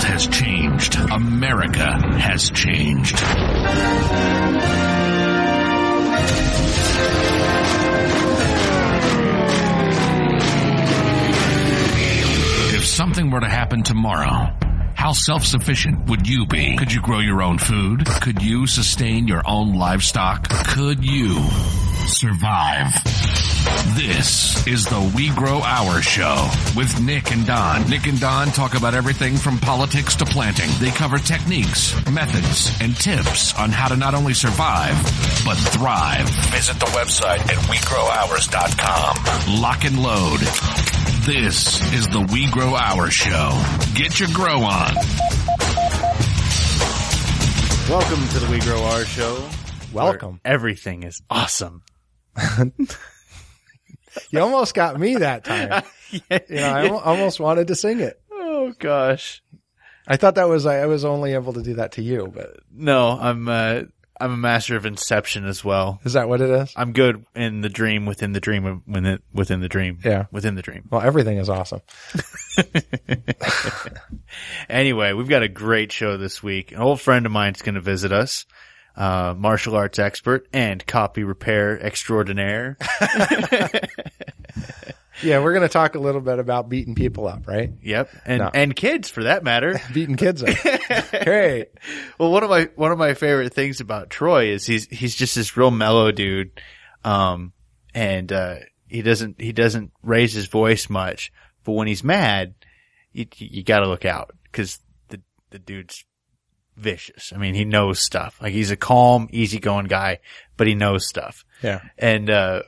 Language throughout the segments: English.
has changed. America has changed. If something were to happen tomorrow, how self-sufficient would you be? Could you grow your own food? Could you sustain your own livestock? Could you survive? This is the We Grow Our Show with Nick and Don. Nick and Don talk about everything from politics to planting. They cover techniques, methods, and tips on how to not only survive, but thrive. Visit the website at WeGrowOurs.com. Lock and load. This is the We Grow Our Show. Get your grow on. Welcome to the We Grow Our Show. Welcome. Everything is awesome. You almost got me that time. I almost wanted to sing it. Oh gosh. I thought I was only able to do that to you, but no, I'm a master of inception as well. Is that what it is? I'm good in the dream, within the dream, within the dream. Yeah. Within the dream. Well, everything is awesome. Anyway, we've got a great show this week. An old friend of mine's going to visit us. Martial arts expert and copy repair extraordinaire. Yeah, we're going to talk a little bit about beating people up, right? Yep. And kids for that matter. Beating kids up. Great. Well, one of my favorite things about Troy is he's just this real mellow dude. And he doesn't raise his voice much, but when he's mad, you got to look out because the dude's vicious. I mean, he knows stuff. Like, he's a calm, easygoing guy, but he knows stuff. Yeah. And it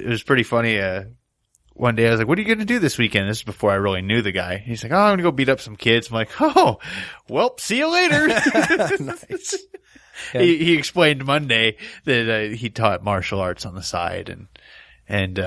was pretty funny. One day I was like, what are you going to do this weekend? This is before I really knew the guy. He's like, oh, I'm going to go beat up some kids. I'm like, oh, well, see you later. Nice. Yeah. He explained Monday that he taught martial arts on the side, and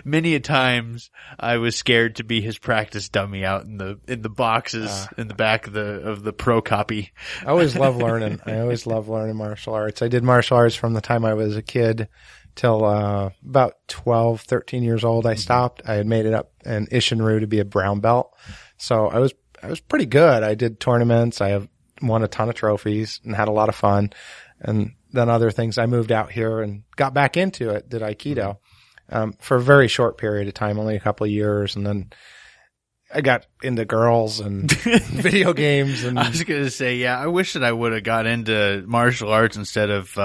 many a times I was scared to be his practice dummy out in the boxes in the back of the pro copy. I always love learning. Martial arts. I did martial arts from the time I was a kid till about 12, 13 years old. I stopped. I had made it up in Isshinryu to be a brown belt. So I was pretty good. I did tournaments. I have won a ton of trophies and had a lot of fun. And then other things, I moved out here and got back into it, did Aikido. For a very short period of time, only a couple of years. And then I got into girls and video games. And I was going to say, yeah, I wish that I would have got into martial arts instead of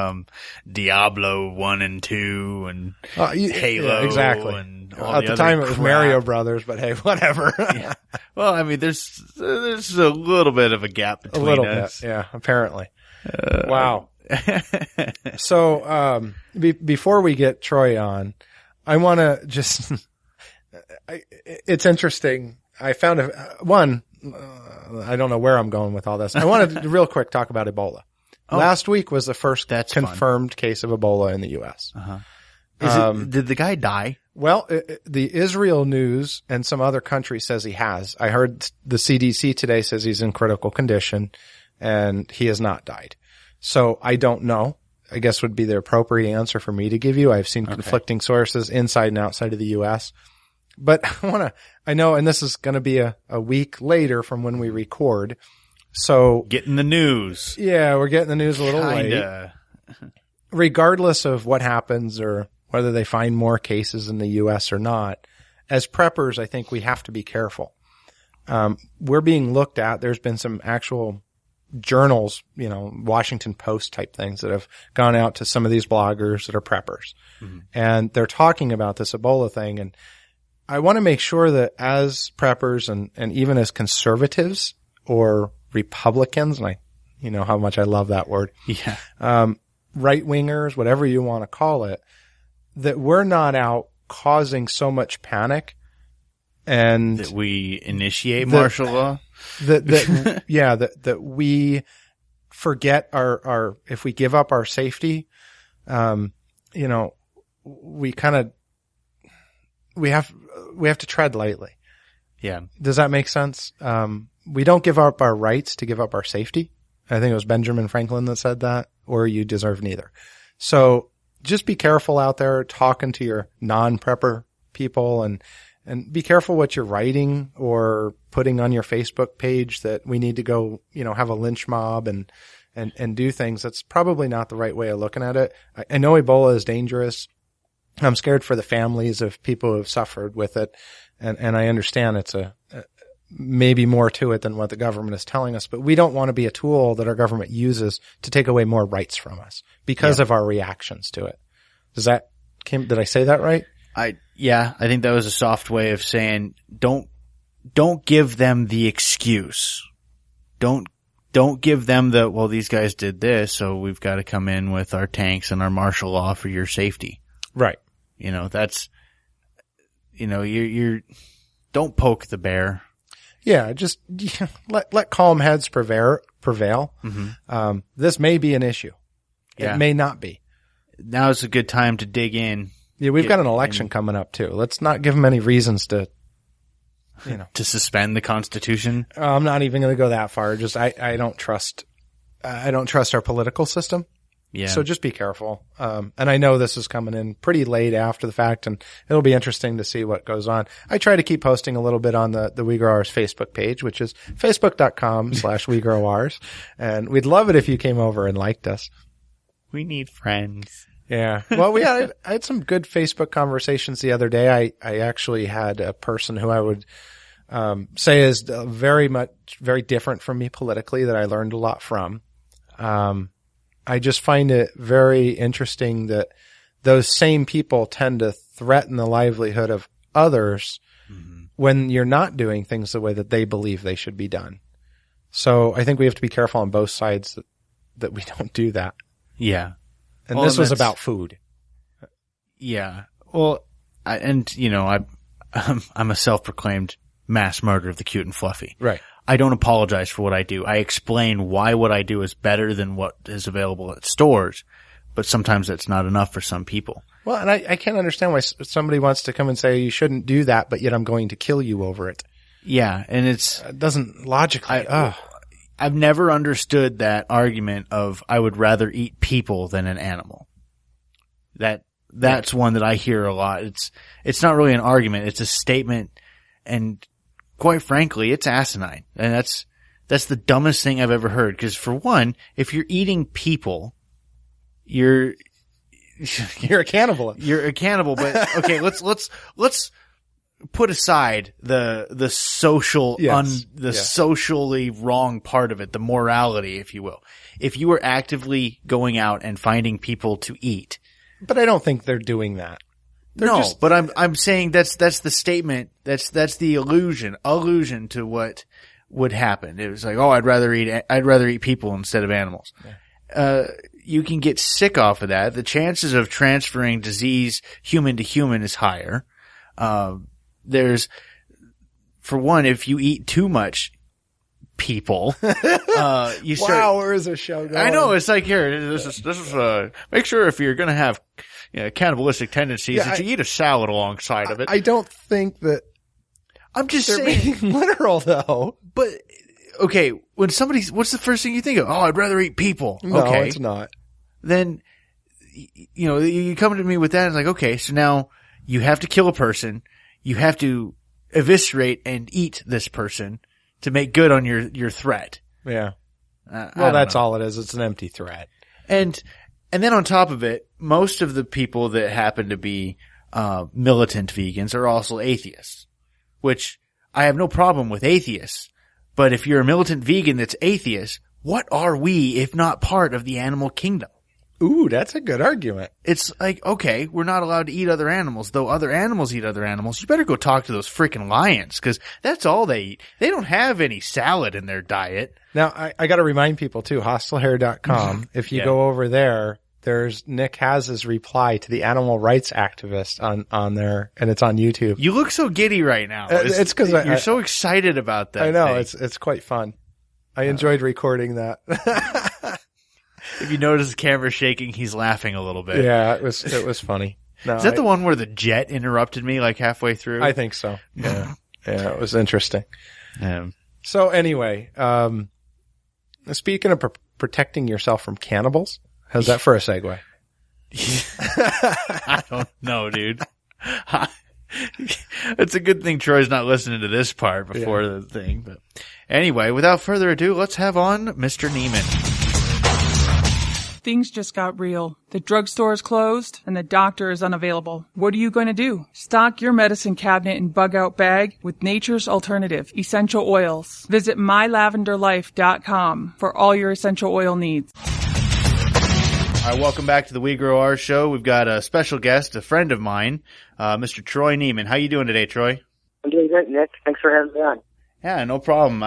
Diablo 1 and 2 and Halo. Yeah, exactly. And all at the time it was Mario Brothers, but hey, whatever. Yeah. Well, I mean, there's a little bit of a gap between us. A little bit, yeah, apparently. Wow. So before we get Troy on, I want to just it's interesting. I found I don't know where I'm going with all this. I wanted to real quick talk about Ebola. Oh, last week was the first confirmed case of Ebola in the U.S. Uh-huh. Did the guy die? Well, the Israel news and some other country says he has. I heard the CDC today says he's in critical condition and he has not died. So I don't know. I guess would be the appropriate answer for me to give you. I've seen conflicting sources inside and outside of the U.S. But I know, and this is going to be a week later from when we record. So getting the news. Yeah, we're getting the news a little late. Regardless of what happens or whether they find more cases in the U.S. or not, as preppers, I think we have to be careful. We're being looked at. There's been some actual journals, Washington Post type things that have gone out to some of these bloggers that are preppers. Mm-hmm. And they're talking about this Ebola thing. And I want to make sure that as preppers and even as conservatives or Republicans, and you know how much I love that word. Yeah. Right wingers, whatever you want to call it, that we're not out causing so much panic and that we initiate martial law. That we forget our if we give up our safety, we have to tread lightly. Yeah. Does that make sense? We don't give up our rights to give up our safety. I think it was Benjamin Franklin that said that, or you deserve neither. So just be careful out there talking to your non-prepper people and And be careful what you're writing or putting on your Facebook page that we need to go, have a lynch mob and do things. That's probably not the right way of looking at it. I know Ebola is dangerous. I'm scared for the families of people who have suffered with it. And I understand it's maybe more to it than what the government is telling us, but we don't want to be a tool that our government uses to take away more rights from us because of our reactions to it. Did I say that right? I think that was a soft way of saying don't give them the excuse. Don't give them well, these guys did this, so we've got to come in with our tanks and our martial law for your safety. Right. That's, you're don't poke the bear. Yeah, just let calm heads prevail. Mm-hmm. This may be an issue. Yeah. It may not be. Now's a good time to dig in. Yeah, we've got an election coming up too. Let's not give them any reasons to, to suspend the Constitution. I'm not even going to go that far. Just I don't trust our political system. Yeah. So just be careful. And I know this is coming in pretty late after the fact, and it'll be interesting to see what goes on. I try to keep posting a little bit on the We Grow Ours Facebook page, which is facebook.com/WeGrowOurs. And we'd love it if you came over and liked us. We need friends. Yeah. Well, I had some good Facebook conversations the other day. I actually had a person who I would say is very different from me politically that I learned a lot from. I just find it very interesting that those same people tend to threaten the livelihood of others when you're not doing things the way that they believe they should be done. So I think we have to be careful on both sides that we don't do that. Yeah. And this was about food. Yeah. Well, I'm a self-proclaimed mass murderer of the cute and fluffy. Right. I don't apologize for what I do. I explain why what I do is better than what is available at stores, but sometimes that's not enough for some people. Well, and I can't understand why somebody wants to come and say you shouldn't do that, but yet I'm going to kill you over it. Yeah, and it doesn't logically. I've never understood that argument of I would rather eat people than an animal. That's one that I hear a lot. It's not really an argument. It's a statement, and quite frankly, it's asinine. And that's the dumbest thing I've ever heard. Because for one, if you're eating people, you're a cannibal. You're a cannibal. But okay, let's put aside the social, socially wrong part of it, the morality, if you will. If you were actively going out and finding people to eat. But I don't think they're doing that. But I'm saying that's the statement. That's the allusion to what would happen. It was like, oh, I'd rather eat people instead of animals. Yeah. You can get sick off of that. The chances of transferring disease human to human is higher. There's, for one, if you eat too much people, you start. Wow, where is this show going? I know, it's like here. This is. Make sure if you're going to have cannibalistic tendencies that you eat a salad alongside of it. I don't think that. I'm just saying literal though. But okay, when what's the first thing you think of? Oh, I'd rather eat people. No, okay, it's not. Then, you come to me with that. It's like, okay, so now you have to kill a person. You have to eviscerate and eat this person to make good on your threat. Yeah. Well, that's all it is. It's an empty threat. And then on top of it, most of the people that happen to be militant vegans are also atheists, which I have no problem with atheists. But if you're a militant vegan that's atheist, what are we if not part of the animal kingdom? Ooh, that's a good argument. It's like, okay, we're not allowed to eat other animals, though other animals eat other animals. You better go talk to those freaking lions, because that's all they eat. They don't have any salad in their diet. Now, I got to remind people, too, hostlehair.com, if you go over there, there's Nick Haz's reply to the animal rights activist on there, and it's on YouTube. You look so giddy right now. It's because you're so excited about that. I know, it's quite fun. I enjoyed recording that. If you notice the camera shaking, he's laughing a little bit. Yeah, it was funny. No, Is that the one where the jet interrupted me like halfway through? I think so. Yeah. Yeah, it was interesting. Yeah. So anyway, speaking of protecting yourself from cannibals, how's that for a segue? I don't know, dude. It's a good thing Troy's not listening to this part before the thing. But anyway, without further ado, let's have on Mr. Neiman. Things just got real. The drugstore is closed and the doctor is unavailable. What are you going to do? Stock your medicine cabinet and bug out bag with Nature's Alternative Essential Oils. Visit mylavenderlife.com for all your essential oil needs. All right, welcome back to the We Grow Ours show. We've got a special guest, a friend of mine, Mr. Troy Neiman. How you doing today, Troy? I'm doing great, Nick. Thanks for having me on. Yeah, no problem.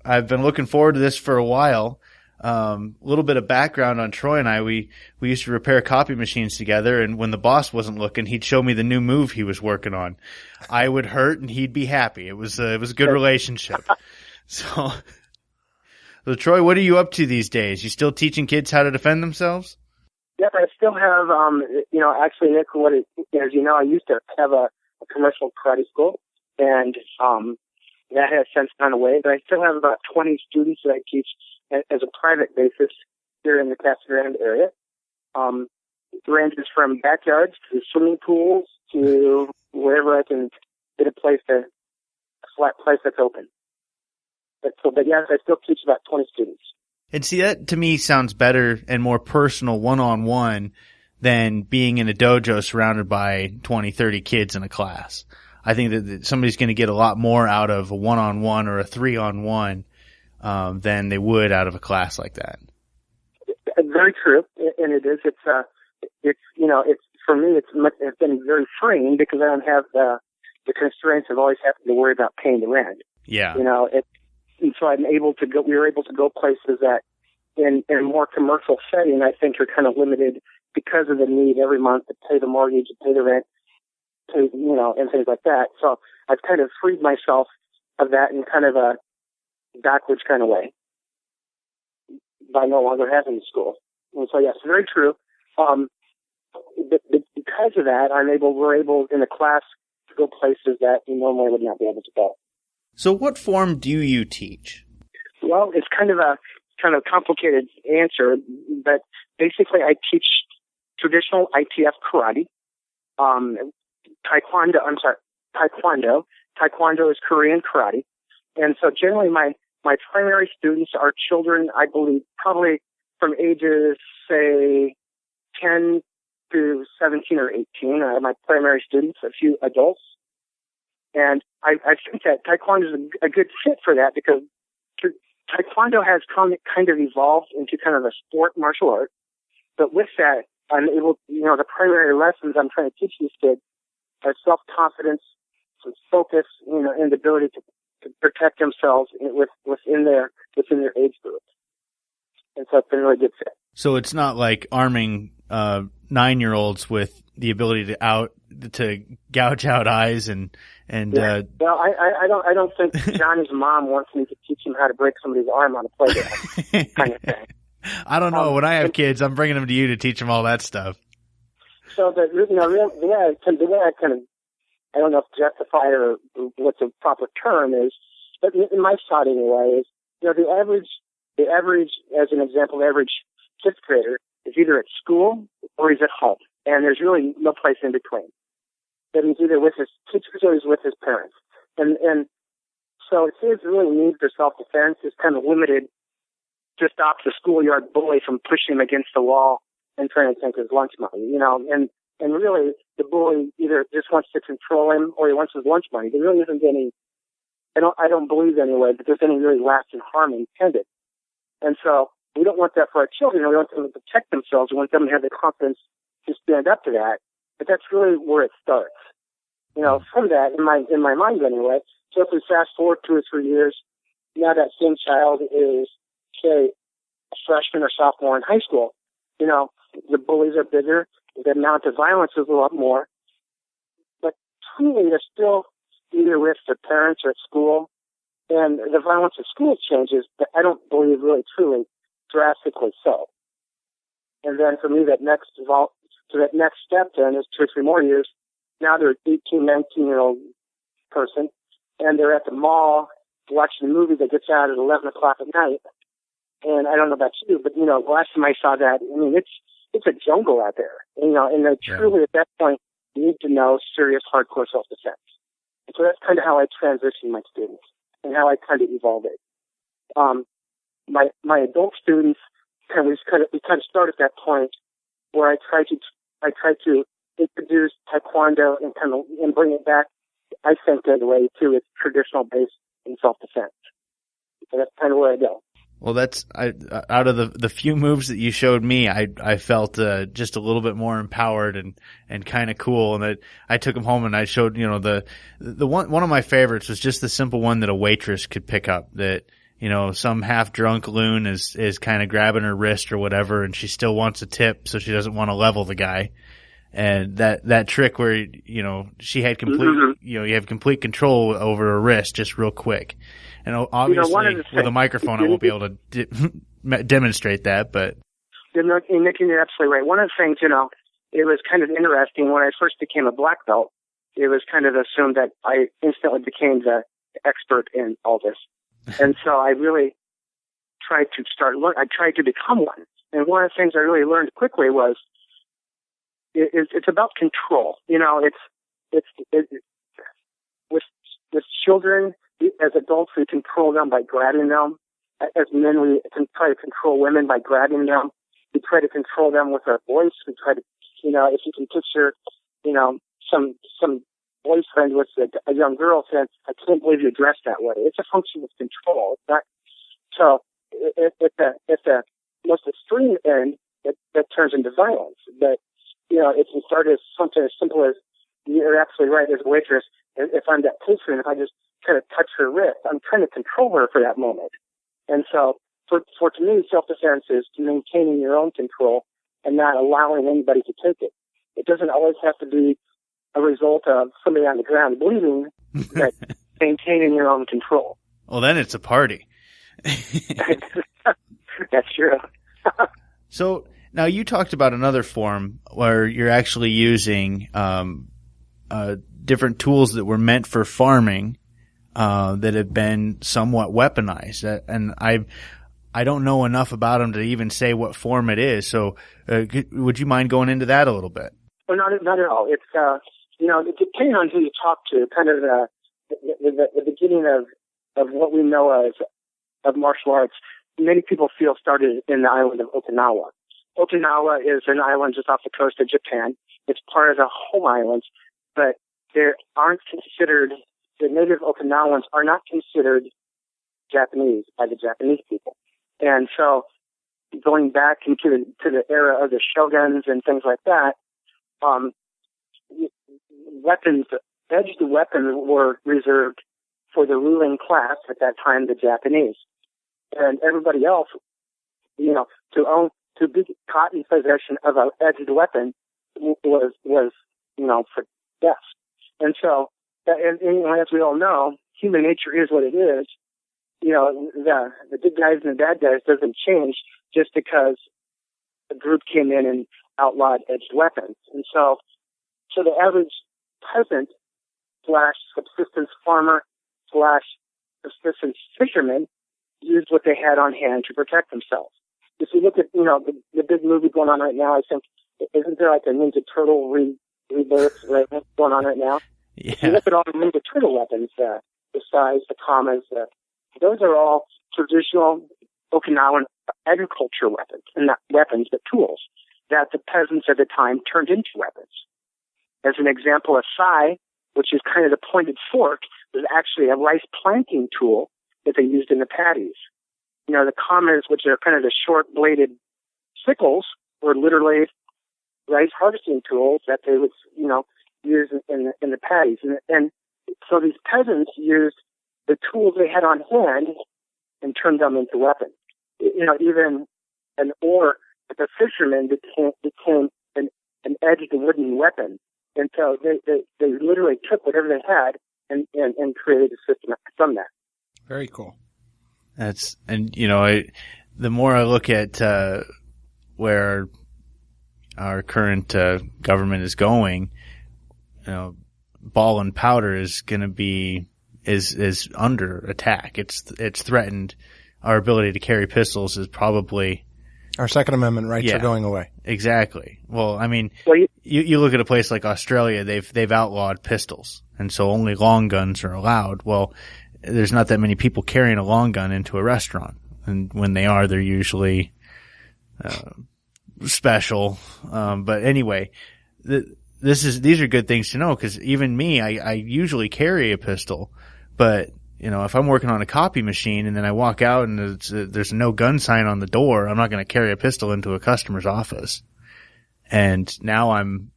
I've been looking forward to this for a while. A little bit of background on Troy and I. We used to repair copy machines together, and when the boss wasn't looking, he'd show me the new move he was working on. I would hurt and he'd be happy. It was a good relationship. So Troy, what are you up to these days? You still teaching kids how to defend themselves? Yep, I still have, actually, Nick, as you know, I used to have a commercial karate school, and that has since gone away, but I still have about 20 students that I teach as a private basis here in the Casa Grande area. It ranges from backyards to swimming pools to wherever I can get a flat place that's open. But yes, I still teach about 20 students. And see, that to me sounds better and more personal one-on-one than being in a dojo surrounded by 20, 30 kids in a class. I think that somebody's going to get a lot more out of a one-on-one or a three-on-one than they would out of a class like that. Very true, and it is. It's for me. It's been very freeing because I don't have the constraints of always having to worry about paying the rent. Yeah. And so I'm able to go. We were able to go places that, in a more commercial setting, I think are kind of limited because of the need every month to pay the mortgage, to pay the rent, and things like that. So I've kind of freed myself of that in kind of a backwards kind of way by no longer having the school. And so yes, very true. Because of that, we're able in the class to go places that we normally would not be able to go. So what form do you teach? Well, it's kind of a complicated answer, but basically I teach traditional ITF karate, Taekwondo. Taekwondo is Korean karate. And so generally my primary students are children, I believe, probably from ages, say, 10 to 17 or 18 are my primary students, a few adults. And I think that Taekwondo is a good fit for that because Taekwondo has kind of evolved into kind of a sport martial art. But with that, I'm able, the primary lessons I'm trying to teach these kids are self-confidence, some focus, and the ability to protect themselves within their age group. And so it's been a really good fit. So it's not like arming 9-year-olds with the ability to gouge out eyes and yeah. Well, I don't think Johnny's mom wants me to teach him how to break somebody's arm on a playground kind of thing. I don't know. When I have kids, I'm bringing them to you to teach them all that stuff. So the way I kind of, I don't know if justify or what the proper term is, but in my thought anyway is, the average, as an example, the average fifth grader is either at school or he's at home, and there's really no place in between. That he's either with his teachers or he's with his parents, and so his really need for self-defense is kind of limited. Just stops the schoolyard bully from pushing him against the wall and trying to take his lunch money, and really the bully either just wants to control him or he wants his lunch money. There really isn't any, I don't believe anyway that there's any really lasting harm intended. And so we don't want that for our children. We want them to protect themselves. We want them to have the confidence to stand up to that. But that's really where it starts. From that, in my mind anyway. So if we fast forward 2 or 3 years, now that same child is, say, a freshman or sophomore in high school. The bullies are bigger. The amount of violence is a lot more. But truly, they're still either with their parents or at school. And the violence at school changes, but I don't believe really truly drastically so. And then for me, that next step then is 2 or 3 more years. Now they're an 18, 19-year-old person, and they're at the mall watching a movie that gets out at 11 o'clock at night. And I don't know about you, but, last time I saw that, it's a jungle out there, and truly at that point, need to know serious, hardcore self-defense. And so that's kind of how I transition my students and how I kind of evolve it. My adult students we kind of start at that point where I try to introduce Taekwondo and bring it back, I think, in a way to its traditional base in self-defense. So that's kind of where I go. Well, out of the few moves that you showed me, I felt just a little bit more empowered and kind of cool. And I took them home and I showed, the one of my favorites was just the simple one that a waitress could pick up, that, some half drunk loon is kind of grabbing her wrist or whatever, and she still wants a tip, so she doesn't want to level the guy. And that trick where, she had complete, you have complete control over her wrist just real quick. And obviously with a microphone I won't be able to demonstrate that, but. Nick, you're absolutely right. One of the things, it was kind of interesting when I first became a black belt, it was kind of assumed that I instantly became the expert in all this. And so I really tried to become one. And one of the things I really learned quickly was it's about control. It's with children, as adults, we control them by grabbing them. As men, we can try to control women by grabbing them. We try to control them with our voice. We try to, if you can picture, some boyfriend with a young girl says, "I can't believe you dressed that way." It's a function of control. It's not, so at the most extreme end, that turns into violence. But, if you start as something as simple as, you're absolutely right, as a waitress, if I'm that patron, if I just try to touch her wrist, I'm trying to control her for that moment. And so, for to me, self-defense is maintaining your own control and not allowing anybody to take it. It doesn't always have to be a result of somebody on the ground bleeding, but maintaining your own control. Well, then it's a party. That's true. So now you talked about another form where you're actually using different tools that were meant for farming that have been somewhat weaponized, and I don't know enough about them to even say what form it is. So would you mind going into that a little bit? Well, not at all. It's depending on who you talk to, kind of the beginning of what we know of martial arts. Many people feel started in the island of Okinawa. Okinawa is an island just off the coast of Japan. It's part of the home islands, but the native Okinawans are not considered Japanese by the Japanese people. And so going back into the era of the shoguns and things like that, edged weapons were reserved for the ruling class at that time, the Japanese. And everybody else, to be caught in possession of an edged weapon was for death. And so, and as we all know, human nature is what it is. The good guys and the bad guys doesn't change just because a group came in and outlawed edged weapons. And so the average peasant / subsistence farmer / subsistence fisherman used what they had on hand to protect themselves. If you look at, the big movie going on right now, I think, isn't there like a Ninja Turtle rebirth going on right now? Yeah. If you look at all the Ninja Turtle weapons, the sais, the kamas, those are all traditional Okinawan agriculture weapons, and not weapons, but tools that the peasants at the time turned into weapons. As an example, a sai, which is kind of the pointed fork, was actually a rice planting tool that they used in the paddies. The kamas, which are kind of the short-bladed sickles, were literally rice harvesting tools that they would, use in the paddies. And so these peasants used the tools they had on hand and turned them into weapons. Even an oar that the fishermen became an edged wooden weapon. And so they literally took whatever they had and created a system from that. Very cool. The more I look at where our current government is going, ball and powder is going to be is under attack. It's threatened. Our ability to carry pistols is probably Our Second Amendment rights are going away. Exactly. Well, I mean, you look at a place like Australia, they've outlawed pistols, and so only long guns are allowed. Well, there's not that many people carrying a long gun into a restaurant, and when they are, they're usually special. But anyway, these are good things to know, because even me, I usually carry a pistol, but if I'm working on a copy machine and then I walk out and there's a no gun sign on the door, I'm not going to carry a pistol into a customer's office. And now I'm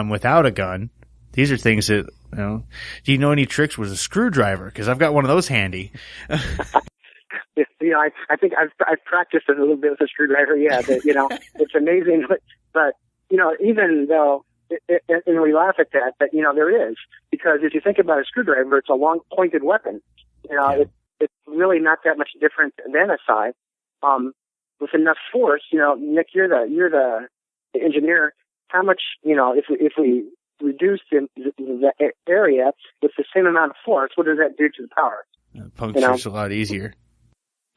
without a gun. These are things that, do you know any tricks with a screwdriver? Because I've got one of those handy. I think I've practiced a little bit with a screwdriver. Yeah, but, it's amazing. But even though, and we laugh at that, but there is, because if you think about a screwdriver, it's a long pointed weapon. It's really not that much different than a scythe. With enough force, Nick, you're the engineer. How much, if we reduce the area with the same amount of force, what does that do to the power? Puncture's a lot easier.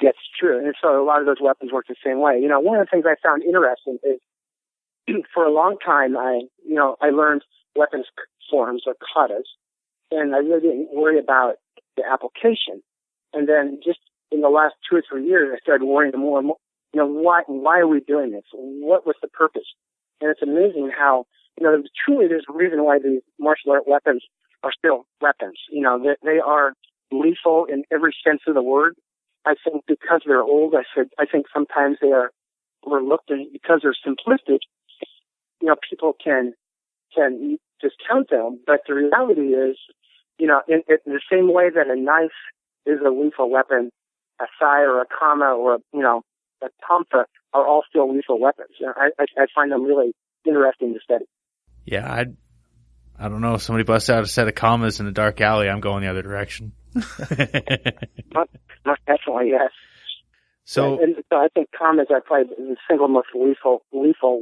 That's true. And so a lot of those weapons work the same way. One of the things I found interesting is, for a long time, I learned weapons forms or katas, and I really didn't worry about the application. And then just in the last 2 or 3 years, I started worrying more and more, why are we doing this? What was the purpose? And it's amazing how, truly there's a reason why these martial art weapons are still weapons. They are lethal in every sense of the word. I think because they're old, I think sometimes they are overlooked, and because they're simplistic, people can discount them. But the reality is, in the same way that a knife is a lethal weapon, a sai or a kama or a tampa are all still lethal weapons. I find them really interesting to study. Yeah, I don't know. If somebody busts out a set of kamas in a dark alley, I'm going the other direction. Most definitely, yes. So I think kamas are probably the single most lethal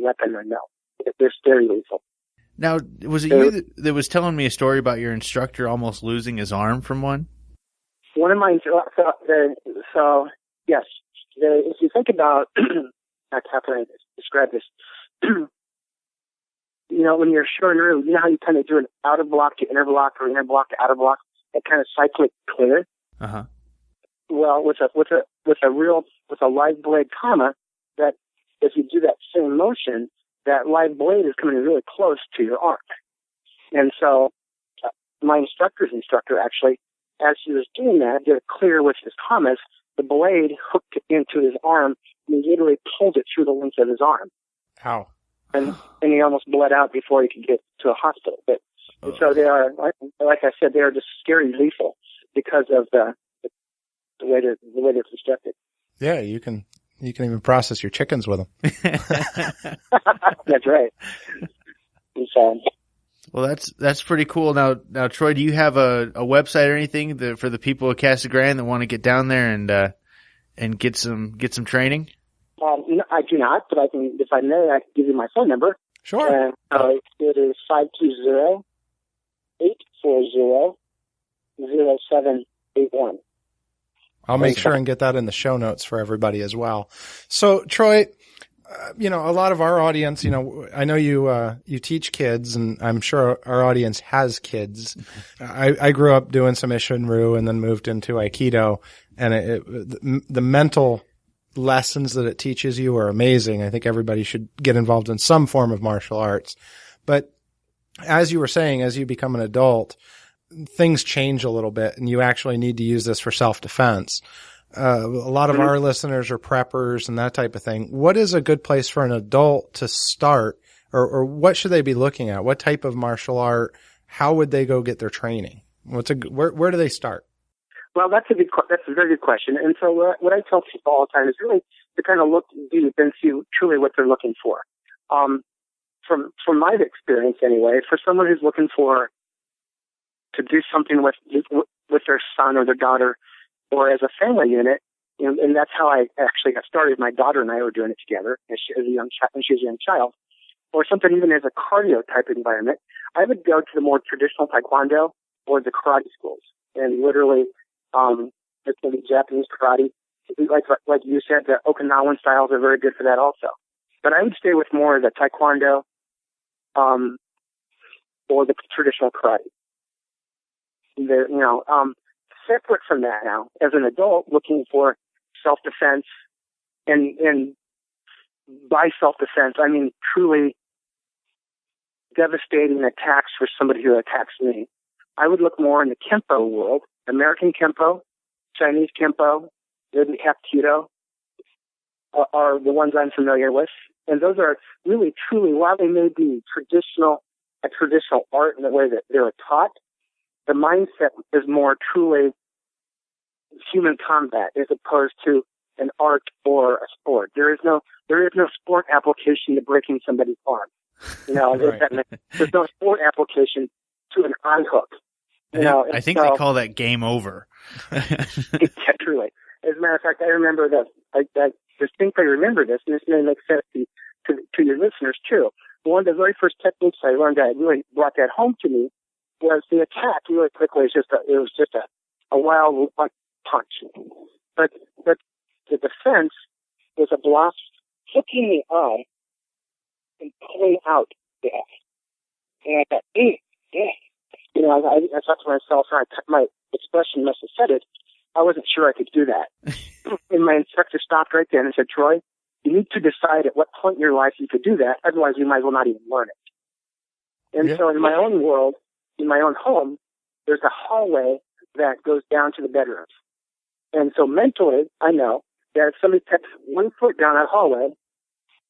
weapon I know. They're very lethal. Now, was it you that was telling me a story about your instructor almost losing his arm from one? One of my so yes, if you think about how can I describe this? When you're showing room, how you kind of do an outer block to inner block or inner block to outer block, that kind of cyclic clear. Uh-huh. Well, with a live blade kama, that if you do that same motion, that live blade is coming really close to your arm. And so my instructor's instructor actually, as he was doing that, did a clear with his kamas, the blade hooked into his arm and he literally pulled it through the length of his arm. Ow. And he almost bled out before he could get to a hospital. But so they are, like I said, they are just scary lethal because of the way they're constructed. Yeah, you can even process your chickens with them. That's right. So, well, that's pretty cool. Now, Troy, do you have a website or anything for the people of Casa Grande that want to get down there and get some training? No, I do not, but I can, if I may, I can give you my phone number. Sure. It is 520-840-0781. I'll make sure and get that in the show notes for everybody as well. So, Troy, a lot of our audience, I know you teach kids, and I'm sure our audience has kids. I grew up doing some Isshin-Ryu and then moved into Aikido, and the mental lessons that it teaches you are amazing. I think everybody should get involved in some form of martial arts. But as you were saying, as you become an adult, things change a little bit, and you actually need to use this for self-defense. A lot of our listeners are preppers and that type of thing. What is a good place for an adult to start, or what should they be looking at? What type of martial art? How would they go get their training? Where do they start? Well, that's a very good question. And so what I tell people all the time is really to kind of look deep and see truly what they're looking for. From my experience anyway, for someone who's looking to do something with their son or their daughter, or as a family unit, and that's how I actually got started. My daughter and I were doing it together as she was a young child, or something even as a cardio type environment. I would go to the more traditional taekwondo or the karate schools, and literally, it's going to be Japanese karate, like you said, the Okinawan styles are very good for that also. But I would stay with more of the Taekwondo, or the traditional karate. Separate from that now, as an adult looking for self-defense, and by self-defense, I mean truly devastating attacks for somebody who attacks me. I would look more in the Kempo world, American Kempo, Chinese Kempo, maybe Hapkido are the ones I'm familiar with. And those are really, truly, while they may be a traditional art in the way that they're taught, the mindset is more truly human combat as opposed to an art or a sport. There is no sport application to breaking somebody's arm. Right. There's no sport application to an eye hook. I think they call that game over. Yeah, truly. As a matter of fact, I remember that. I distinctly remember this, and this may make sense to your listeners too. One of the very first techniques I learned that really brought that home to me was the attack. Really quickly, it was just a wild punch, but the defense was a block hooking the eye and pulling out death. And I thought, death. I thought to myself, my expression must have said it. I wasn't sure I could do that. And my instructor stopped right there and said, Troy, you need to decide at what point in your life you could do that. Otherwise, you might as well not even learn it. And so in my own world, in my own home, there's a hallway that goes down to the bedrooms. And so mentally, I know that if somebody steps 1 foot down that hallway,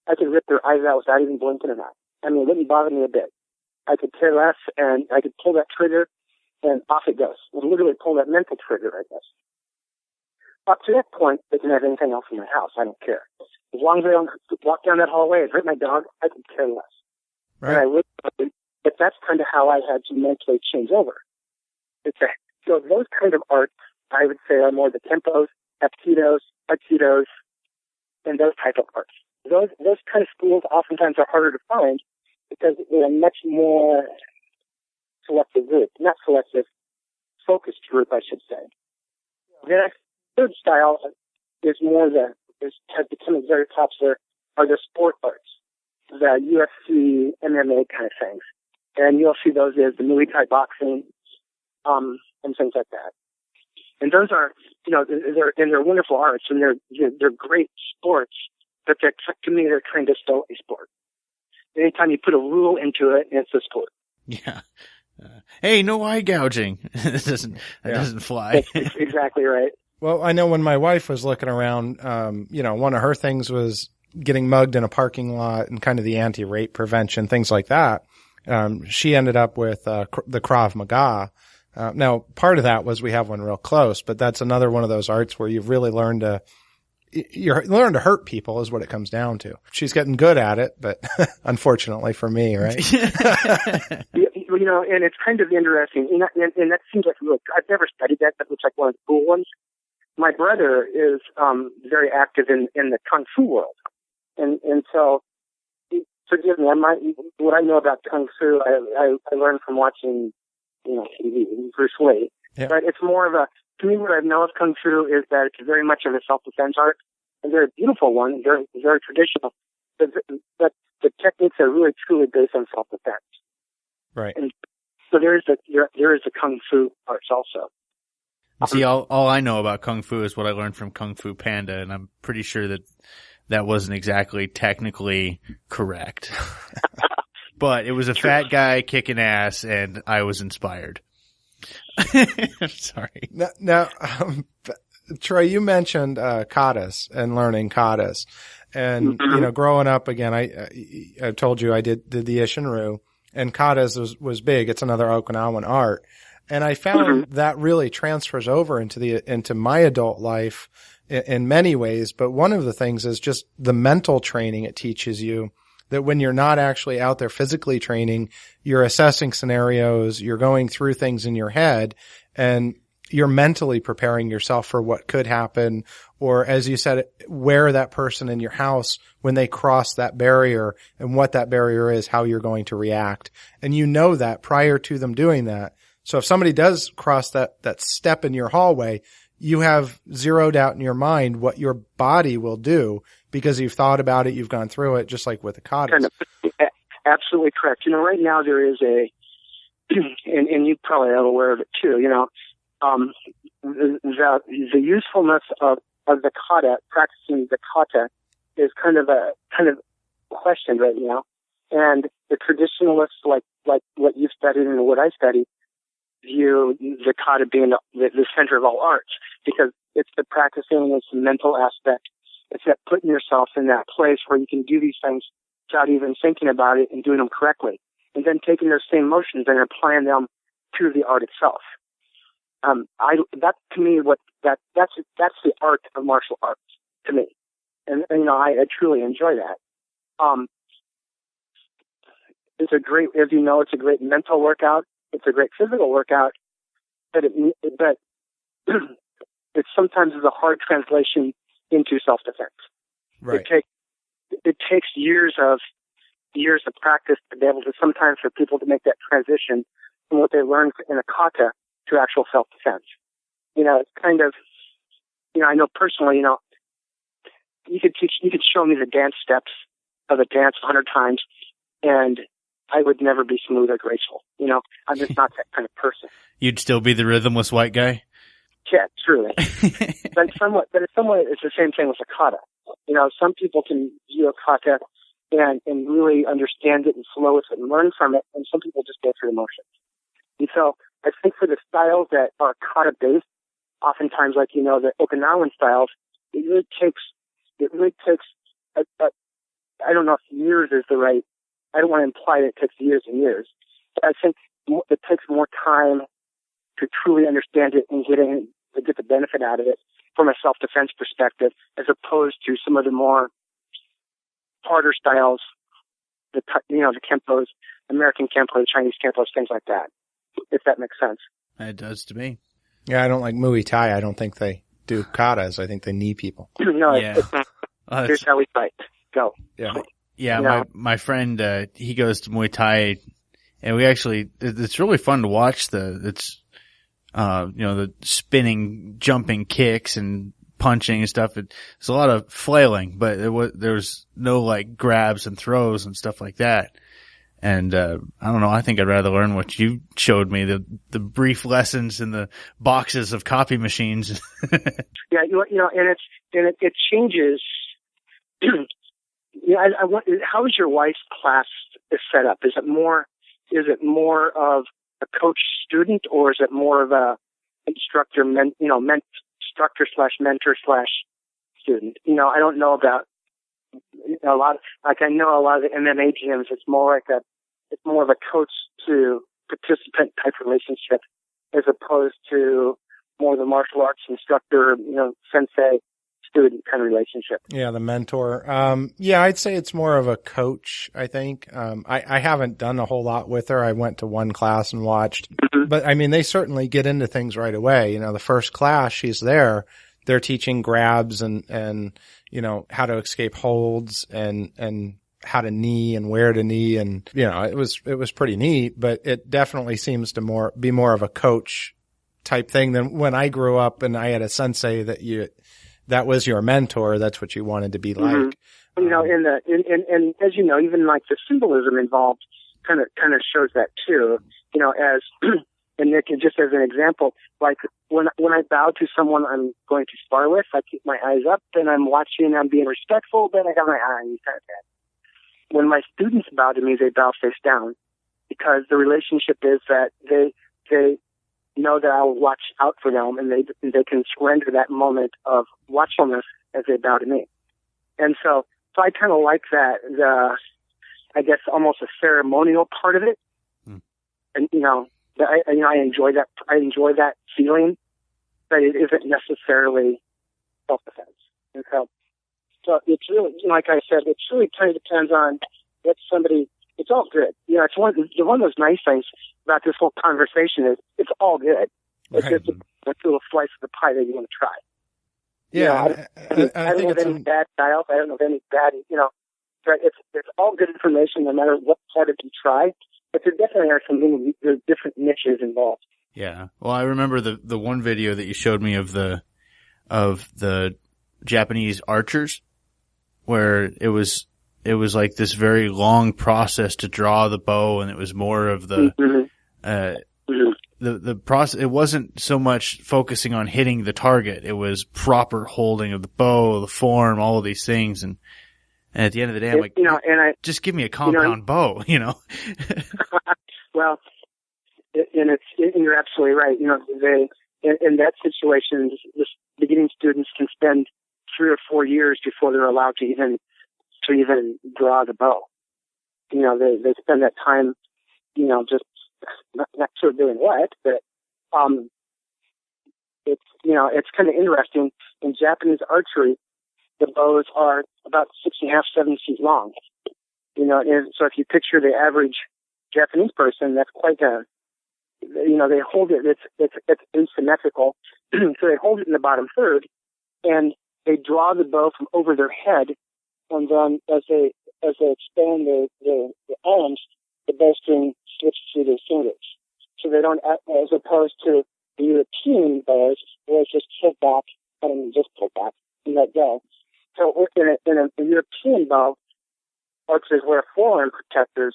I could rip their eyes out without even blinking an eye. I mean, it wouldn't bother me a bit. I could care less, and I could pull that trigger, and off it goes. I would literally pull that mental trigger, I guess. Up to that point, they can have anything else in their house. I don't care. As long as they don't walk down that hallway and hurt my dog, I could care less. Right. And I would, but that's kind of how I had to mentally change over. So those kind of arts, I would say, are more the Kempos, Hapkidos, Aikidos, and those type of arts. Those kind of schools oftentimes are harder to find because they're a much more selective group. Not selective, focused group, I should say. The third style is more has become very popular are the sport arts, the UFC, MMA kind of things. And you'll see those as the Muay Thai boxing, and things like that. And those are, they're wonderful arts, and they're great sports, but to me, they're kind of still a sport. Anytime you put a rule into it, it's a sport. Yeah. Hey, no eye gouging. That doesn't fly. That's exactly right. Well, I know when my wife was looking around, one of her things was getting mugged in a parking lot and kind of the anti-rape prevention, things like that. She ended up with the Krav Maga. Now, part of that was we have one real close, but that's another one of those arts where you've really learned to hurt people is what it comes down to. She's getting good at it, but unfortunately for me, right? And it's kind of interesting. And that seems like I've never studied that. That looks like one of the cool ones. My brother is very active in the Kung Fu world. And so, forgive me, what I know about Kung Fu, I learned from watching, TV, Bruce Lee. Yeah. But it's more of to me, what I know of Kung Fu is that it's very much of a self-defense art, a very beautiful one, very, very traditional. But the techniques are really, truly based on self-defense. Right. And so there is the Kung Fu arts also. See, all I know about Kung Fu is what I learned from Kung Fu Panda, and I'm pretty sure that wasn't exactly technically correct. But it was a fat guy kicking ass, and I was inspired. Sorry. Now, Troy, you mentioned katas and learning katas, and growing up again, I told you I did the Isshin-ryu, and katas was big. It's another Okinawan art, and I found that really transfers over into my adult life in many ways. But one of the things is just the mental training it teaches you. That when you're not actually out there physically training, you're assessing scenarios, you're going through things in your head, and you're mentally preparing yourself for what could happen, or as you said, where that person in your house, when they cross that barrier and what that barrier is, how you're going to react. And you know that prior to them doing that. So if somebody does cross that step in your hallway, you have zero doubt in your mind what your body will do because you've thought about it, you've gone through it, just like with the katas. Absolutely correct. Right now there is and you probably are aware of it too, the usefulness of the kata, practicing the kata, is kind of questioned right now. And the traditionalists, like what you've studied and what I studied, view the kata being the center of all arts, because it's the practicing, it's the mental aspect, it's that putting yourself in that place where you can do these things without even thinking about it and doing them correctly, and then taking those same motions and applying them to the art itself. That to me, that's the art of martial arts to me, and I truly enjoy that. It's a great, as you know, it's a great mental workout. It's a great physical workout, but it sometimes is a hard translation into self-defense. Right. It takes years of practice to be able to, sometimes for people to make that transition from what they learned in a kata to actual self-defense. It's kind of, I know personally, you could show me the dance steps of a dance 100 times, and I would never be smooth or graceful. I'm just not that kind of person. You'd still be the rhythmless white guy? Yeah, truly. But in some way, it's the same thing with a kata. Some people can view a kata and really understand it and flow with it and learn from it, and some people just go through the motions. And so I think for the styles that are kata-based, oftentimes, like, the Okinawan styles, it really takes I don't know if years is the right, I don't want to imply that it takes years and years, but I think it takes more time to truly understand it and get the benefit out of it from a self-defense perspective, as opposed to some of the more harder styles, the Kempos, American Kempo, Chinese Kempos, things like that, if that makes sense. It does to me. Yeah, I don't like Muay Thai. I don't think they do katas. I think they knee people. No, yeah. Here's how we fight. Go. Yeah. Yeah, my friend, he goes to Muay Thai, and it's really fun to watch the spinning, jumping kicks and punching and stuff. It's a lot of flailing, but there's no like grabs and throws and stuff like that. And, I don't know, I think I'd rather learn what you showed me, the brief lessons in the boxes of copy machines. Yeah, and it changes. How is your wife's class set up? Is it more of a coach student, or is it more of a instructor, instructor / mentor / student? I don't know about a lot. I know a lot of the MMA gyms. It's more of a coach to participant type relationship, as opposed to more of the martial arts instructor, sensei student kind of relationship. Yeah, the mentor. Yeah, I'd say it's more of a coach, I think. I haven't done a whole lot with her. I went to one class and watched. Mm-hmm. But, I mean, they certainly get into things right away. The first class, she's there. They're teaching grabs and how to escape holds and how to knee and where to knee. And, it was pretty neat, but it definitely seems to be more of a coach type thing than when I grew up and I had a sensei that was your mentor. That's what you wanted to be like. Mm-hmm. And as you know, even like the symbolism involved kind of shows that too. As and Nick, just as an example, like when I bow to someone I'm going to spar with, I keep my eyes up and I'm watching. I'm being respectful, but I got my eyes kind of down. When my students bow to me, they bow face down, because the relationship is that they know that I will watch out for them, and they can surrender that moment of watchfulness as they bow to me. And so I kind of like that, I guess almost a ceremonial part of it. And, I enjoy that. I enjoy that feeling, but it isn't necessarily self-defense. And so it's really, like I said, it really kind of depends on what somebody. It's all good. It's one of those nice things about this whole conversation is it's all good. It's just a little slice of the pie that you want to try. Yeah, I don't know of any bad styles. I don't know of any bad, but it's all good information no matter what part of you try. But there definitely are some different niches involved. Yeah. Well, I remember the one video that you showed me of the Japanese archers, where it was like this very long process to draw the bow, and it was more of the process. It wasn't so much focusing on hitting the target. It was proper holding of the bow, the form, all of these things. And at the end of the day, I'm like, just give me a compound bow, Well, and you're absolutely right. In that situation, the beginning students can spend 3 or 4 years before they're allowed to even draw the bow. They spend that time, just not sure doing what, but it's kind of interesting. In Japanese archery, the bows are about 6.5, 7 feet long. And so if you picture the average Japanese person, that's quite they hold it. It's asymmetrical, so they hold it in the bottom third, and they draw the bow from over their head, and then as they expand the arms, the bowstring slips through their fingers. So they don't, as opposed to the European bows, where it's just pulled back, just pulled back and let go. So in a European bow, archers wear forearm protectors.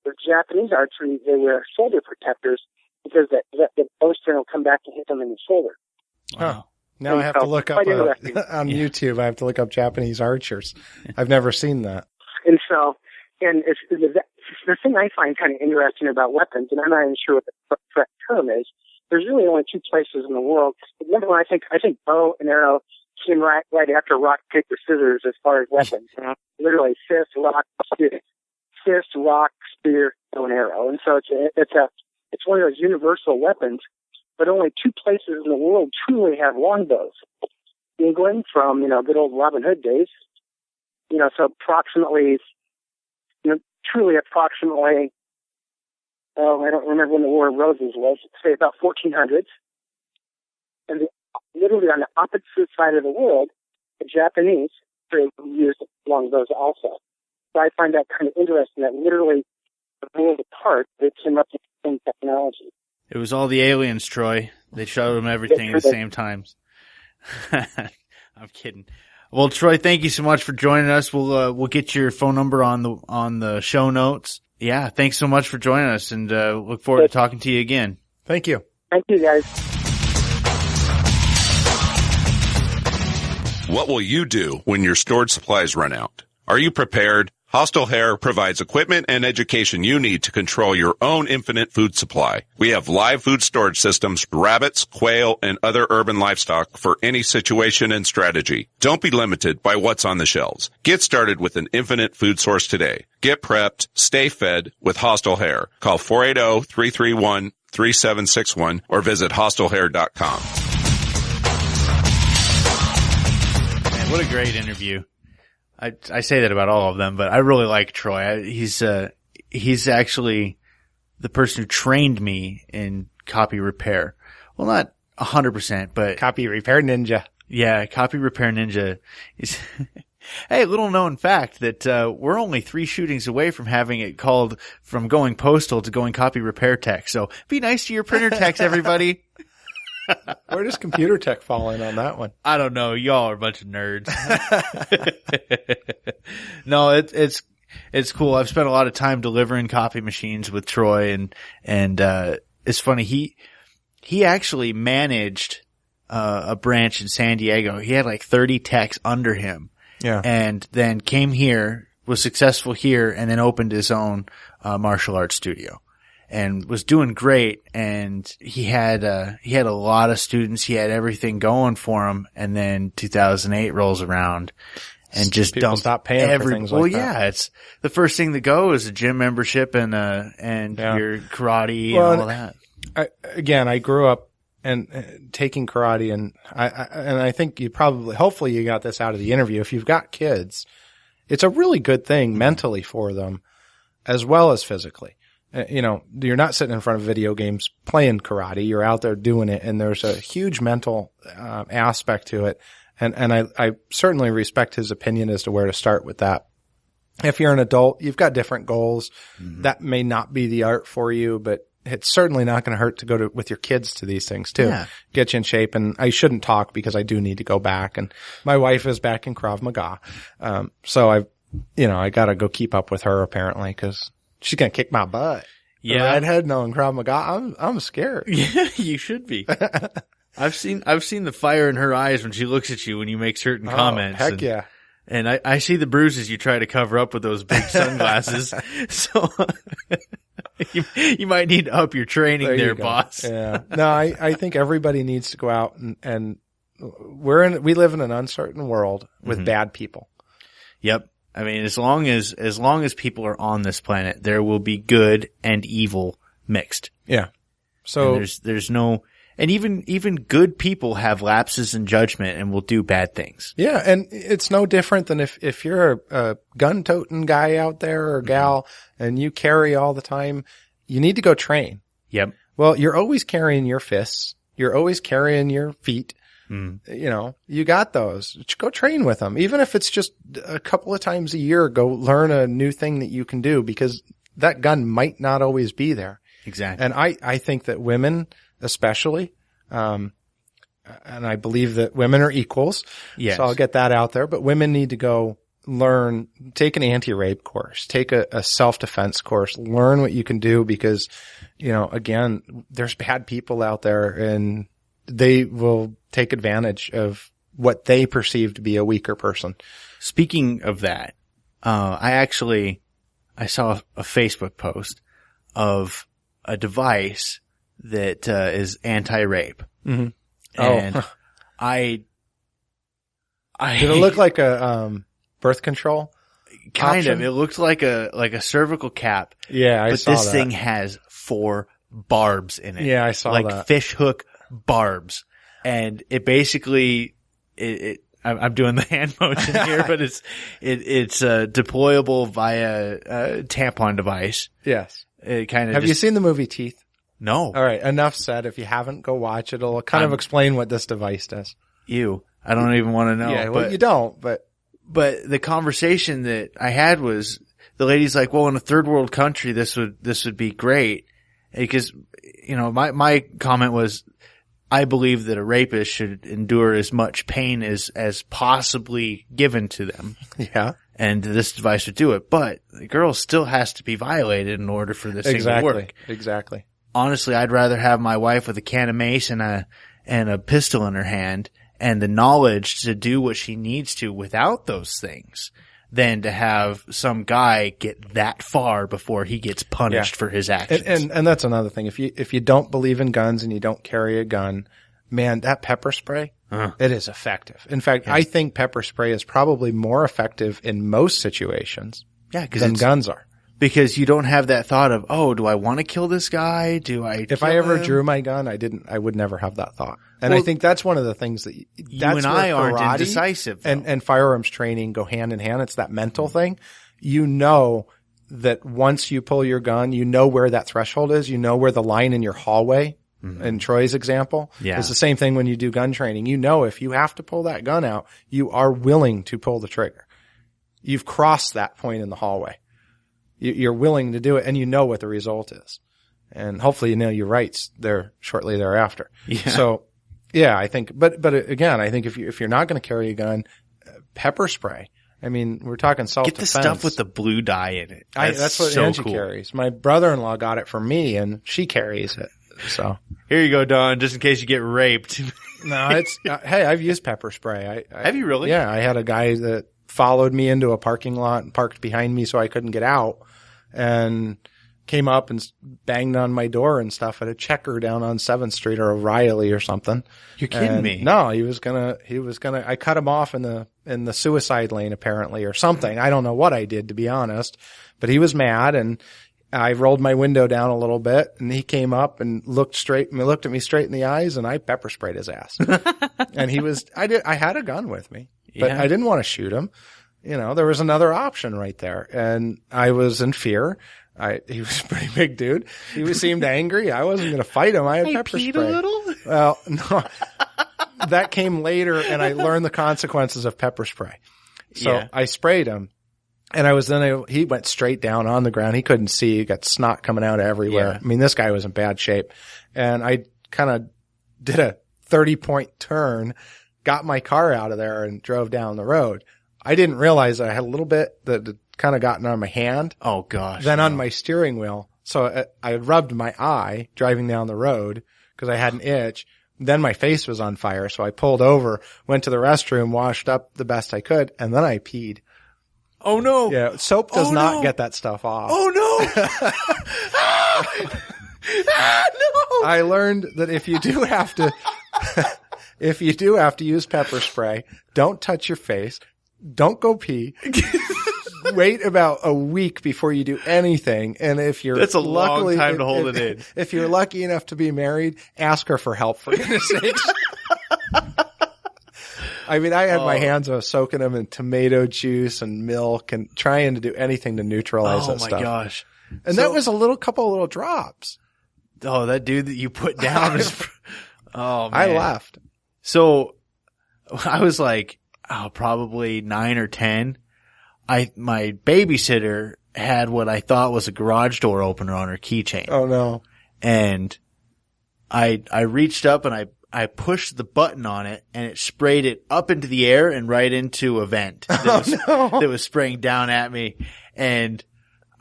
With Japanese archery, they wear shoulder protectors because the bowstring will come back and hit them in the shoulder. Wow. Now I have to look up on YouTube. I have to look up Japanese archers. I've never seen that. And so, it's the thing I find kind of interesting about weapons, and I'm not even sure what the correct term is. There's really only 2 places in the world. Number one, I think bow and arrow came right after rock, paper, scissors as far as weapons. Literally, fist, rock, spear, bow and arrow. And so it's one of those universal weapons. But only 2 places in the world truly have longbows. England, from good old Robin Hood days. So approximately, I don't remember when the War of Roses was. Say about 1400s. And literally on the opposite side of the world, the Japanese used longbows also. So I find that kind of interesting. That literally, the world apart, they came up with the same technology. It was all the aliens, Troy. They showed them everything at the same times. I'm kidding. Well, Troy, thank you so much for joining us. We'll get your phone number on the show notes. Yeah, thanks so much for joining us, and look forward to talking to you again. Thank you. Thank you, guys. What will you do when your stored supplies run out? Are you prepared? Hostile Hair provides equipment and education you need to control your own infinite food supply. We have live food storage systems, rabbits, quail, and other urban livestock for any situation and strategy. Don't be limited by what's on the shelves. Get started with an infinite food source today. Get prepped, stay fed with Hostile Hair. Call 480-331-3761 or visit hostilehair.com. Man, what a great interview. I say that about all of them, but I really like Troy. He's actually the person who trained me in copy repair. Well, not 100%, but Copy Repair Ninja. Yeah, Copy Repair Ninja is. Hey, little known fact that we're only 3 shootings away from having it called from going postal to going copy repair tech. So be nice to your printer techs, everybody. Where does computer tech fall in on that one? I don't know. Y'all are a bunch of nerds. No, it's cool. I've spent a lot of time delivering copy machines with Troy, and it's funny. He actually managed a branch in San Diego. He had like 30 techs under him. Yeah. And then came here, was successful here, and then opened his own martial arts studio. And was doing great, and he had a lot of students. He had everything going for him, and then 2008 rolls around, and just people stop paying for things like that. Well, yeah, it's the first thing to go is a gym membership and your karate and all that. I grew up and taking karate, and I think hopefully you got this out of the interview. If you've got kids, it's a really good thing mentally for them, as well as physically. You're not sitting in front of video games playing karate. You're out there doing it, and there's a huge mental aspect to it. And I certainly respect his opinion as to where to start with that. If you're an adult, you've got different goals. Mm-hmm. That may not be the art for you, but it's certainly not going to hurt to go with your kids to these things too. Yeah. Get you in shape. And I shouldn't talk because I do need to go back. And my wife is back in Krav Maga. So I got to go keep up with her apparently because she's going to kick my butt. Yeah. The redhead knowing Krav Maga. I'm scared. Yeah, you should be. I've seen the fire in her eyes when she looks at you when you make certain comments. Heck yeah. And I see the bruises you try to cover up with those big sunglasses. So you might need to up your training there, boss. Yeah. No, I think everybody needs to go out and we live in an uncertain world with bad people. Yep. I mean, as long as people are on this planet, there will be good and evil mixed. Yeah. So and there's no, and even good people have lapses in judgment and will do bad things. Yeah. And it's no different than if you're a gun-toting guy out there or gal and you carry all the time, you need to go train. Yep. Well, you're always carrying your fists. You're always carrying your feet. You got those. Go train with them. Even if it's just a couple of times a year, go learn a new thing that you can do because that gun might not always be there. Exactly. And I think that women especially, and I believe that women are equals. Yes. So I'll get that out there, but women need to go take an anti-rape course, take a self-defense course, learn what you can do because, again, there's bad people out there and they will take advantage of what they perceive to be a weaker person. Speaking of that, I saw a Facebook post of a device that is anti-rape. Mm-hmm. And oh. I Did it look like a birth control? Kind option? of. It looked like a cervical cap. Yeah, I saw that. But this thing has 4 barbs in it. Yeah, I saw that. Like fish hook barbs. And it basically, I'm doing the hand motion here, but it's deployable via a tampon device. Yes. It kind of. Have you seen the movie Teeth? No. All right. Enough said. If you haven't, go watch it. It'll kind of explain what this device does. I don't even want to know. Yeah, well, you don't, but the conversation that I had was the lady's like, well, in a third world country, this would be great. Because, my comment was, I believe that a rapist should endure as much pain as possibly given to them. Yeah. And this device would do it. But the girl still has to be violated in order for this thing to work. Exactly. Honestly, I'd rather have my wife with a can of mace and a pistol in her hand and the knowledge to do what she needs to without those things than to have some guy get that far before he gets punished for his actions. And that's another thing. If you don't believe in guns and you don't carry a gun, man, that pepper spray, it is effective. In fact, I think pepper spray is probably more effective in most situations than guns are. Because you don't have that thought of, oh, do I want to kill this guy? If I ever drew my gun, I would never have that thought. And I think that's one of the things that you and I aren't indecisive. And firearms training go hand in hand. It's that mental thing. You know that once you pull your gun, you know where that threshold is. You know where the line in your hallway, in Troy's example, is the same thing when you do gun training. You know if you have to pull that gun out, you are willing to pull the trigger. You've crossed that point in the hallway. You're willing to do it, and you know what the result is. And hopefully you know your rights there shortly thereafter. Yeah. So, yeah, I think, but again, I think if you're not going to carry a gun, pepper spray. I mean, we're talking self-defense. Get the stuff with the blue dye in it. That's what Angie carries. My brother-in-law got it for me, and she carries it. So here you go, Don, just in case you get raped. No, it's hey, I've used pepper spray. Have you really? Yeah, I had a guy that followed me into a parking lot and parked behind me so I couldn't get out, and came up and banged on my door and stuff at a Checker down on 7th Street or O'Reilly or something. You're kidding me. No, he was gonna, I cut him off in the suicide lane apparently or something. I don't know what I did, to be honest, but he was mad, and I rolled my window down a little bit, and he came up and looked at me straight in the eyes, and I pepper sprayed his ass. And I had a gun with me, but I didn't want to shoot him. There was another option right there, and I was in fear. He was a pretty big dude. He seemed angry. I wasn't going to fight him. I had pepper spray. A little? Well, no, that came later, and I learned the consequences of pepper spray. So I sprayed him, And he went straight down on the ground. He couldn't see. He got snot coming out everywhere. Yeah. I mean, this guy was in bad shape. And I kind of did a 30-point turn, got my car out of there and drove down the road. I didn't realize I had a little bit that had kind of gotten on my hand. Oh gosh. Then on my steering wheel. So I rubbed my eye driving down the road because I had an itch. Then my face was on fire. So I pulled over, went to the restroom, washed up the best I could, and then I peed. Oh no. Yeah. Soap does not get that stuff off. Oh no. No. I learned that if you do have to use pepper spray, don't touch your face. Don't go pee. Wait about a week before you do anything. And if you're That's a long time to hold it in. If you're lucky enough to be married, ask her for help, for goodness sakes. I mean, I had my hands soaking them in tomato juice and milk and trying to do anything to neutralize that stuff. Oh my gosh. And that was couple of little drops. Oh, that dude that you put down is, oh man. I left. So I was like, probably 9 or 10. My babysitter had what I thought was a garage door opener on her keychain. Oh no. And I reached up and I pushed the button on it and it sprayed it up into the air and right into a vent that was spraying down at me. And,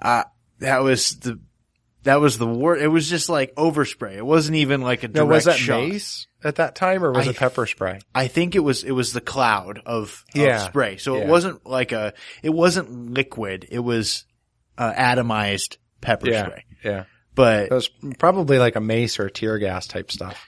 that was the worst. It was just like overspray. It wasn't even like a direct was that shot. mace at that time or was it pepper spray? I think it was the cloud of spray. So it wasn't it wasn't liquid. It was, atomized pepper spray. Yeah. But it was probably like a mace or tear gas type stuff.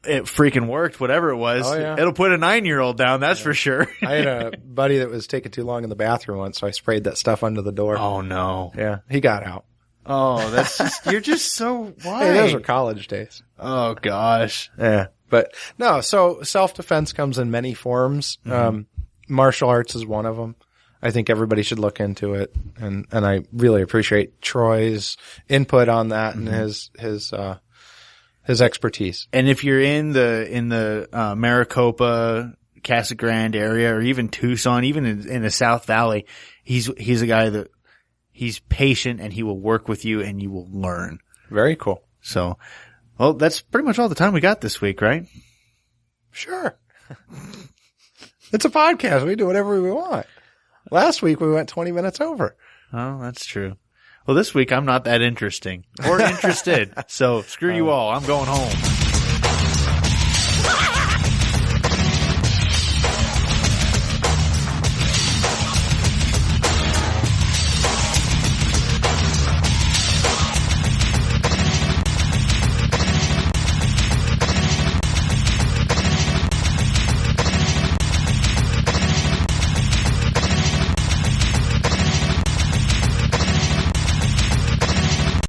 It freaking worked, whatever it was. Oh, yeah. It'll put a 9-year-old down, that's for sure. I had a buddy that was taking too long in the bathroom once, so I sprayed that stuff under the door. Oh no. Yeah, he got out. Oh, that's just, you're just so, why? Hey, those were college days. Oh gosh. Yeah. But no, so self-defense comes in many forms. Mm-hmm. Martial arts is one of them. I think everybody should look into it. And I really appreciate Troy's input on that and his expertise. And if you're in the Maricopa, Casa Grande area, or even Tucson, even in the South Valley, he's a guy that he's patient and he will work with you and you will learn. Very cool. So, well, that's pretty much all the time we got this week, right? Sure. It's a podcast. We do whatever we want. Last week we went 20 minutes over. Oh, that's true. Well, this week I'm not that interesting or interested. So screw you all. I'm going home.